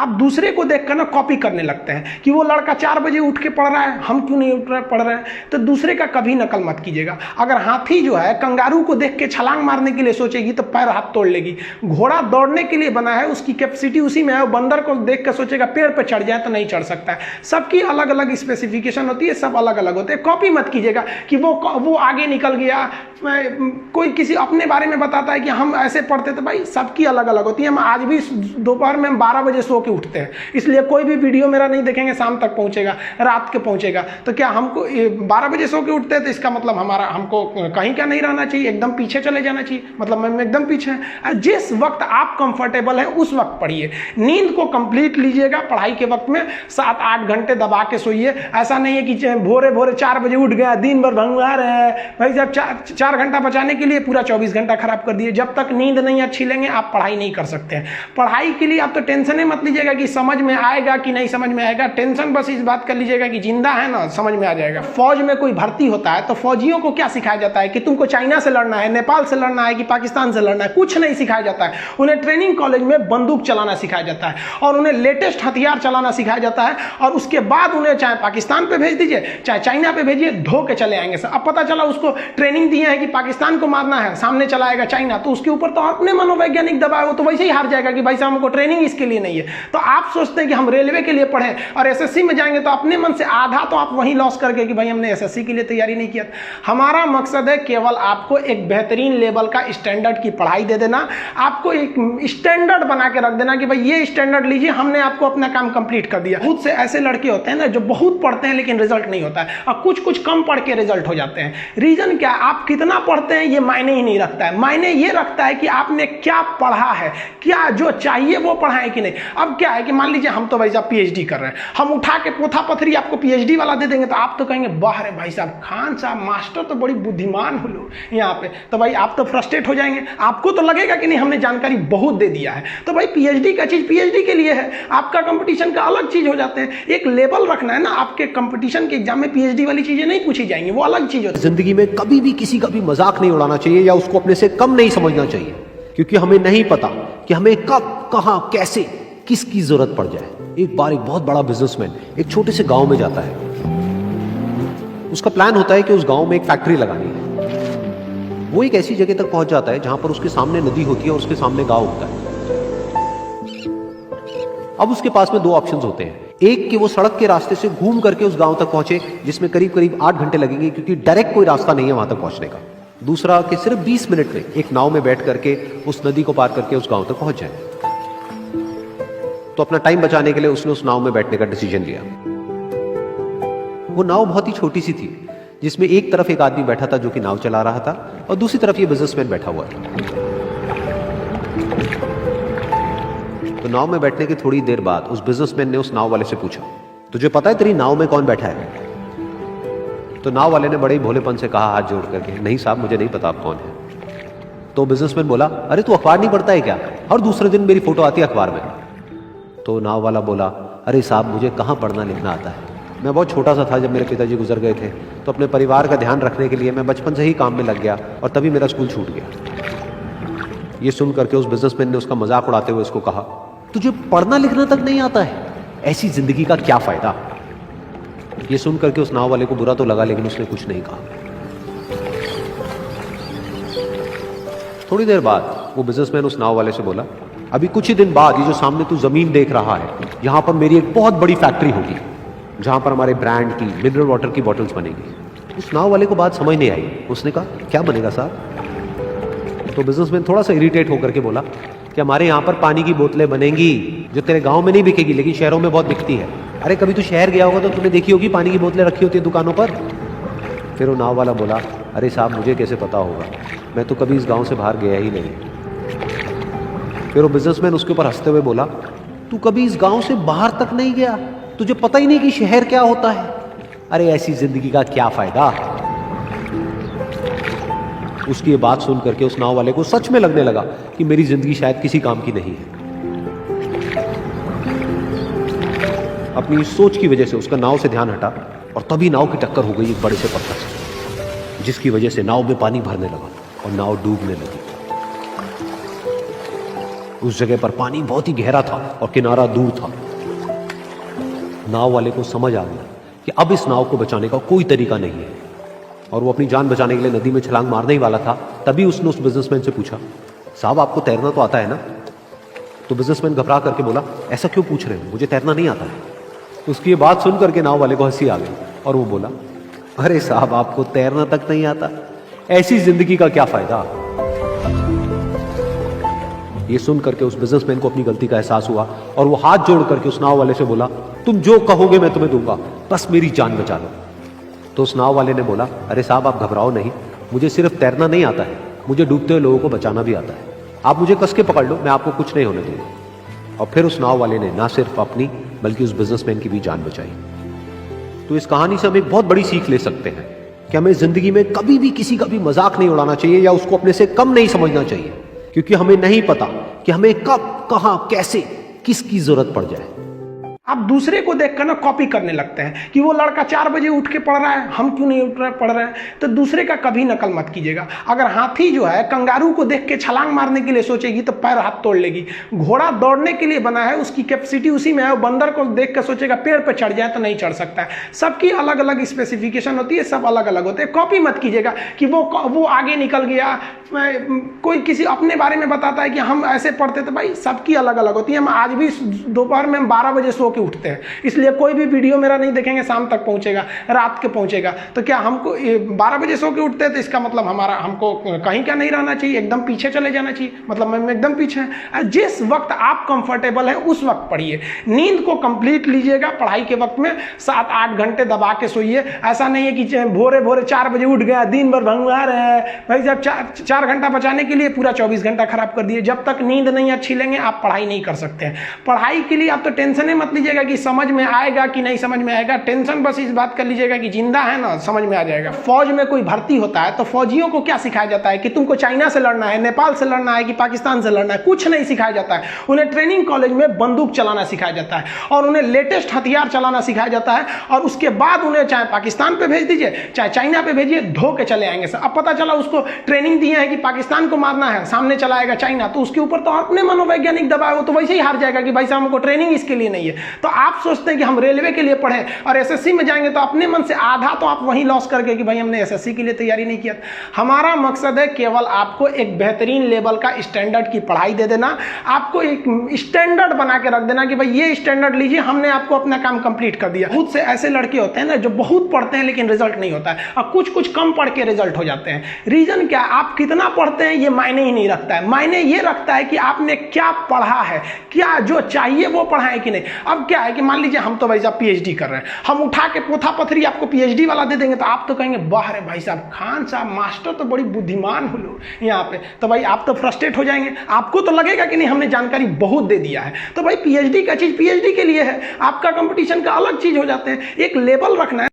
आप दूसरे को देखकर ना कॉपी करने लगते हैं कि वो लड़का 4 बजे उठ के पढ़ रहा है, हम क्यों नहीं उठ रहे पढ़ रहे हैं। तो दूसरे का कभी नकल मत कीजिएगा। अगर हाथी जो है कंगारू को देख के छलांग मारने के लिए सोचेगी तो पैर हाथ तोड़ लेगी। घोड़ा दौड़ने के लिए बना है, उसकी कैपेसिटी उसी में है। बंदर को देख कर सोचेगा पेड़ पर चढ़ जाए तो नहीं चढ़ सकता है। सबकी अलग अलग स्पेसिफिकेशन होती है, सब अलग अलग होते हैं। कॉपी मत कीजिएगा कि वो आगे निकल गया, कोई किसी अपने बारे में बताता है कि हम ऐसे पढ़ते थे। भाई सबकी अलग अलग होती है। हम आज भी दोपहर में 12 बजे सो के उठते हैं, इसलिए कोई भी वीडियो मेरा नहीं देखेंगे शाम तक पहुंचेगा, रात के पहुंचेगा। तो क्या हमको 12 बजे सो के उठते हैं तो इसका मतलब हमको कहीं क्या नहीं रहना चाहिए, एकदम पीछे चले जाना चाहिए, मतलब मैं एकदम पीछे है। जिस वक्त आप कंफर्टेबल है उस वक्त पढ़िए। नींद को कंप्लीट लीजिएगा पढ़ाई के वक्त में, 7-8 घंटे दबा के सोइए। ऐसा नहीं है कि भोरे भोरे 4 बजे उठ गया, दिन भर भंगवा रहे हैं। भाई जब 4 घंटा बचाने के लिए पूरा 24 घंटा खराब कर दिए। जब तक नींद नहीं अच्छी लेंगे आप पढ़ाई नहीं कर सकते हैं। पढ़ाई के लिए आप तो टेंशन ही मत लीजिएगा कि समझ में आएगा कि नहीं समझ में आएगा। टेंशन बस इस बात कर लीजिएगा कि जिंदा है ना, समझ में आ जाएगा। फौज में कोई भर्ती होता है तो फौजियों को क्या सिखाया जाता है कि तुमको चाइना से लड़ना है, नेपाल से लड़ना है कि पाकिस्तान से लड़ना है, कुछ नहीं सिखाया जाता है। उन्हें ट्रेनिंग कॉलेज में बंदूक चलाना सिखाया जाता है और उन्हें लेटेस्ट हथियार चलाना सिखाया जाता है। और उसके बाद उन्हें चाहे पाकिस्तान पे भेज दीजिए चाहे चाइना पे भेजिए, धो के चले आएंगे। अब पता चला उसको ट्रेनिंग दी है कि पाकिस्तान को मारना है, सामने चलाएगा चाइना, तो उसके ऊपर तो अपने मनोवैज्ञानिक दबाव, वो तो वैसे ही हार जाएगा कि भाई साहब हमको ट्रेनिंग इसके लिए नहीं है। तो आप सोचते हैं कि हम रेलवे के लिए पढ़ें और एसएससी में जाएंगे, तो अपने मन से आधा तो आप वहीं लॉस करके कि भाई हमने एसएससी के लिए तैयारी नहीं किया। हमारा मकसद है केवल आपको एक बेहतरीन लेवल का स्टैंडर्ड की पढ़ाई दे देना, आपको एक स्टैंडर्ड बना के रख देना कि भाई ये स्टैंडर्ड लीजिए, हमने आपको अपना काम कंप्लीट कर दिया। बहुत से ऐसे लड़के होते हैं ना जो बहुत पढ़ते हैं लेकिन रिजल्ट नहीं होता है, और कुछ कम पढ़ के रिजल्ट हो जाते हैं। रीजन क्या? आप कितना पढ़ते हैं ये मायने ही नहीं रखता है। मायने ये रखता है कि आपने क्या पढ़ा है, क्या जो चाहिए वो पढ़ा है कि नहीं। अब क्या है कि मान लीजिए हम तो भाई साहब पीएचडी कर रहे हैं, हम उठा के पोथा पथरी आपको पीएचडी वाला दे देंगे तो आप तो कहेंगे वाह रे भाई साहब, खान साहब मास्टर तो बड़ी बुद्धिमान हो लोग यहाँ पे। तो भाई आप तो फ्रस्ट्रेट हो जाएंगे, आपको तो लगेगा कि नहीं हमने जानकारी बहुत दे दिया है। तो भाई पीएचडी का चीज पीएचडी के लिए है, आपका कंपटीशन का अलग चीज हो जाते हैं। एक लेवल रखना है ना, आपके कंपटीशन के एग्जाम में पीएचडी वाली चीजें नहीं पूछी जाएंगी, वो अलग चीज होती है। जिंदगी में कभी भी किसी का भी मजाक नहीं उड़ाना चाहिए या उसको अपने से कम नहीं समझना चाहिए, क्योंकि हमें नहीं पता कि हमें कब कहां कैसे किसकी जरूरत पड़ जाए। एक बार एक बहुत बड़ा बिजनेसमैन एक छोटे से गांव में जाता है। उसका प्लान होता है कि उस गांव में एक फैक्ट्री लगानी है। वो एक ऐसी जगह तक पहुंच जाता है जहां पर उसके सामने नदी होती है और उसके सामने गांव होता है। अब उसके पास में 2 ऑप्शंस होते हैं। एक कि वो सड़क के रास्ते से घूम करके उस गांव तक पहुंचे, जिसमें करीब करीब 8 घंटे लगेंगे, क्योंकि डायरेक्ट कोई रास्ता नहीं है वहां तक पहुंचने का। दूसरा कि सिर्फ 20 मिनट में एक नाव में बैठ करके उस नदी को पार करके उस गांव तक पहुंच जाए। तो अपना टाइम बचाने के लिए उसने उस नाव में बैठने का डिसीजन लिया। वो नाव बहुत ही छोटी सी थी, जिसमें एक तरफ एक आदमी बैठा था जो कि नाव चला रहा था और दूसरी तरफ ये बिजनेसमैन बैठा हुआ था। तो नाव में बैठने की थोड़ी देर बाद उस बिजनेसमैन ने उस नाव वाले से पूछा, तुझे पता है तेरी नाव में कौन बैठा है? तो नाव वाले ने बड़े भोलेपन से कहा हाथ जोड़ करके, नहीं साहब मुझे नहीं पता आप कौन है। तो बिजनेसमैन बोला, अरे तू अखबार नहीं पढ़ता है क्या? हर दूसरे दिन मेरी फोटो आती है अखबार में। तो नाव वाला बोला, अरे साहब मुझे कहाँ पढ़ना लिखना आता है, मैं बहुत छोटा सा था जब मेरे पिताजी गुजर गए थे, तो अपने परिवार का ध्यान रखने के लिए मैं बचपन से ही काम में लग गया और तभी मेरा स्कूल छूट गया। ये सुन करके उस बिजनेसमैन ने उसका मजाक उड़ाते हुए उसको कहा, तुझे पढ़ना लिखना तक नहीं आता है, ऐसी जिंदगी का क्या फायदा? ये सुन करके उस नाव वाले को बुरा तो लगा, लेकिन उसने कुछ नहीं कहा। थोड़ी देर बाद वो बिजनेसमैन उस नाव वाले से बोला, अभी कुछ ही दिन बाद ये जो सामने तू जमीन देख रहा है, यहां पर मेरी एक बहुत बड़ी फैक्ट्री होगी जहां पर हमारे ब्रांड की मिनरल वाटर की बॉटल्स बनेगी। उस नाव वाले को बात समझ नहीं आई। उसने कहा, क्या बनेगा साहब? तो बिजनेसमैन थोड़ा सा इरिटेट होकर के बोला कि हमारे यहाँ पर पानी की बोतलें बनेंगी जो तेरे गांव में नहीं बिकेगी लेकिन शहरों में बहुत बिकती है। अरे कभी तू शहर गया होगा तो तूने देखी होगी पानी की बोतलें रखी होती है दुकानों पर। फिर वो नाव वाला बोला, अरे साहब मुझे कैसे पता होगा, मैं तो कभी इस गाँव से बाहर गया ही नहीं। फिर वो बिजनेसमैन उसके ऊपर हंसते हुए बोला, तू कभी इस गांव से बाहर तक नहीं गया, तुझे पता ही नहीं कि शहर क्या होता है? अरे ऐसी जिंदगी का क्या फायदा? उसकी ये बात सुन करके उस नाव वाले को सच में लगने लगा कि मेरी जिंदगी शायद किसी काम की नहीं है। अपनी इस सोच की वजह से उसका नाव से ध्यान हटा और तभी नाव की टक्कर हो गई एक बड़े से पत्थर से, जिसकी वजह से नाव में पानी भरने लगा और नाव डूबने लगी। उस जगह पर पानी बहुत ही गहरा था और किनारा दूर था। नाव वाले को समझ आ गया कि अब इस नाव को बचाने का कोई तरीका नहीं है, और वो अपनी जान बचाने के लिए नदी में छलांग मारने ही वाला था। तभी उसने उस बिजनेसमैन से पूछा, साहब आपको तैरना तो आता है ना? तो बिजनेसमैन घबरा करके बोला, ऐसा क्यों पूछ रहे हो, मुझे तैरना नहीं आता है। उसकी ये बात सुन करके नाव वाले को हंसी आ गई और वो बोला, अरे साहब आपको तैरना तक नहीं आता, ऐसी जिंदगी का क्या फायदा। ये सुन करके उस बिजनेसमैन को अपनी गलती का एहसास हुआ और वो हाथ जोड़ करके उस नाव वाले से बोला, तुम जो कहोगे मैं तुम्हें दूंगा, बस मेरी जान बचा लो। तो उस नाव वाले ने बोला, अरे साहब आप घबराओ नहीं, मुझे सिर्फ तैरना नहीं आता है, मुझे डूबते हुए लोगों को बचाना भी आता है, आप मुझे कस के पकड़ लो, मैं आपको कुछ नहीं होने दूंगा। और फिर उस नाव वाले ने ना सिर्फ अपनी बल्कि उस बिजनेसमैन की भी जान बचाई। तो इस कहानी से हम एक बहुत बड़ी सीख ले सकते हैं कि हमें जिंदगी में कभी भी किसी का भी मजाक नहीं उड़ाना चाहिए या उसको अपने से कम नहीं समझना चाहिए, क्योंकि हमें नहीं पता कि हमें कब, कहां, कैसे, किसकी जरूरत पड़ जाए। आप दूसरे को देखकर ना कॉपी करने लगते हैं कि वो लड़का 4 बजे उठ के पढ़ रहा है, हम क्यों नहीं उठ रहे पढ़ रहे हैं। तो दूसरे का कभी नकल मत कीजिएगा। अगर हाथी जो है कंगारू को देख के छलांग मारने के लिए सोचेगी तो पैर हाथ तोड़ लेगी। घोड़ा दौड़ने के लिए बना है, उसकी कैपेसिटी उसी में है। बंदर को देख कर सोचेगा पेड़ पर चढ़ जाए तो नहीं चढ़ सकता है। सबकी अलग अलग स्पेसिफिकेशन होती है, सब अलग अलग होते हैं। कॉपी मत कीजिएगा कि वो आगे निकल गया, कोई किसी अपने बारे में बताता है कि हम ऐसे पढ़ते थे। भाई सबकी अलग अलग होती है। हम आज भी दोपहर में 12 बजे सो के उठते हैं, इसलिए कोई भी वीडियो मेरा नहीं देखेंगे शाम तक पहुंचेगा, रात के पहुंचेगा। तो क्या हमको 12 बजे सो के उठते हैं तो इसका मतलब हमको कहीं क्या नहीं रहना चाहिए, एकदम पीछे चले जाना चाहिए, मतलब मैं एकदम पीछे है। जिस वक्त आप कंफर्टेबल है उस वक्त पढ़िए। नींद को कंप्लीट लीजिएगा पढ़ाई के वक्त में, 7-8 घंटे दबा के सोइए। ऐसा नहीं है कि भोरे भोरे 4 बजे उठ गया, दिन भर भंगवा रहे हैं। भाई जब 4 घंटा बचाने के लिए पूरा 24 घंटा खराब कर दिए। जब तक नींद नहीं अच्छी लेंगे आप पढ़ाई नहीं कर सकते हैं। पढ़ाई के लिए आप तो टेंशन ही मत लीजिएगा कि समझ में आएगा कि नहीं समझ में आएगा। टेंशन बस इस बात कर लीजिएगा कि जिंदा है ना, समझ में आ जाएगा। फौज में कोई भर्ती होता है तो फौजियों को क्या सिखाया जाता है कि तुमको चाइना से लड़ना है, नेपाल से लड़ना है कि पाकिस्तान से लड़ना है, कुछ नहीं सिखाया जाता है। उन्हें ट्रेनिंग कॉलेज में बंदूक चलाना सिखाया जाता है और उन्हें लेटेस्ट हथियार चलाना सिखाया जाता है। और उसके बाद उन्हें चाहे पाकिस्तान पे भेज दीजिए चाहे चाइना पे भेजिए, धो के चले आएंगे। अब पता चला उसको ट्रेनिंग दी है कि पाकिस्तान को मारना है, सामने चलाएगा चाइना, तो उसके ऊपर तो अपने मनोवैज्ञानिक दबाव, तो वैसे ही हार जाएगा कि भाई साहब हमको ट्रेनिंग इसके लिए नहीं है। तो आप सोचते हैं कि हम रेलवे के लिए पढ़े और एसएससी में जाएंगे, तो अपने मन से आधा तो आप वहीं लॉस करके कि भाई हमने एसएससी के लिए तैयारी नहीं किया। हमारा मकसद है केवल आपको एक बेहतरीन लेवल का स्टैंडर्ड की पढ़ाई दे देना, आपको एक स्टैंडर्ड बना के रख देना कि भाई ये स्टैंडर्ड लीजिए, हमने आपको अपना काम कंप्लीट कर दिया। बहुत से ऐसे लड़के होते हैं ना जो बहुत पढ़ते हैं लेकिन रिजल्ट नहीं होता है, और कुछ कम पढ़ के रिजल्ट हो जाते हैं। रीजन क्या, आप कितना पढ़ते हैं ये मायने ही नहीं रखता है। मायने ये रखता है कि आपने क्या पढ़ा है, क्या जो चाहिए वो पढ़ा है कि नहीं। अब क्या है कि मान लीजिए हम तो भाई साहब पीएचडी कर रहे हैं, हम उठा के पोथा पथरी आपको पीएचडी वाला दे देंगे तो आप तो कहेंगे वाह रे भाई साहब, खान साहब मास्टर तो बड़ी बुद्धिमान हो लोग यहाँ पे। तो भाई आप तो फ्रस्ट्रेट हो जाएंगे, आपको तो लगेगा कि नहीं हमने जानकारी बहुत दे दिया है। तो भाई पीएचडी का चीज पीएचडी के लिए है, आपका कंपटीशन का अलग चीज हो जाते हैं। एक लेवल रखना है।